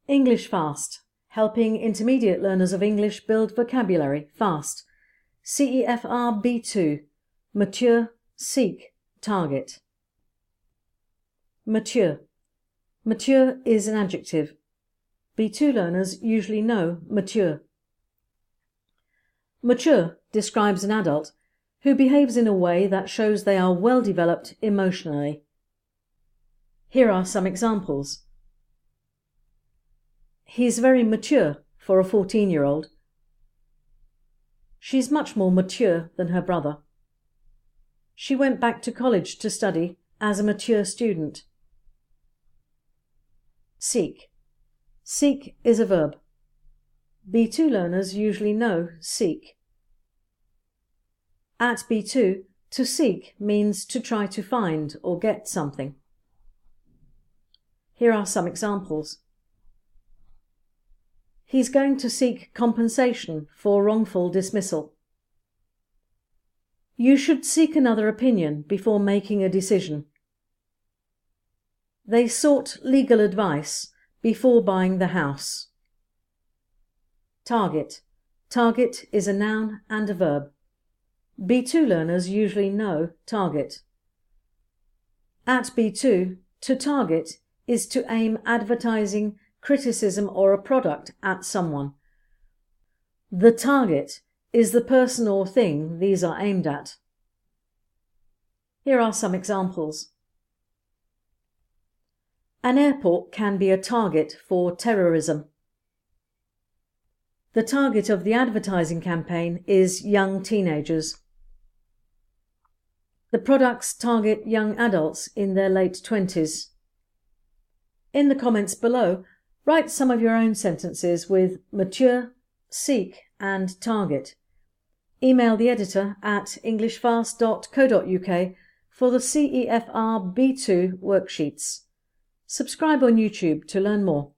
English Fast, helping intermediate learners of English build vocabulary fast. CEFR B2, mature, seek, target. Mature. Mature is an adjective. B2 learners usually know mature. Mature describes an adult who behaves in a way that shows they are well developed emotionally. Here are some examples. He's very mature for a 14-year-old. She's much more mature than her brother. She went back to college to study as a mature student. Seek. Seek is a verb. B2 learners usually know seek. At B2, to seek means to try to find or get something. Here are some examples. He's going to seek compensation for wrongful dismissal. You should seek another opinion before making a decision. They sought legal advice before buying the house. Target. Target is a noun and a verb. B2 learners usually know target. At B2, to target is to aim advertising, criticism or a product at someone. The target is the person or thing these are aimed at. Here are some examples. An airport can be a target for terrorism. The target of the advertising campaign is young teenagers. The products target young adults in their late 20s. In the comments below, write some of your own sentences with mature, seek and target. Email the editor at englishfast.co.uk for the CEFR B2 worksheets. Subscribe on YouTube to learn more.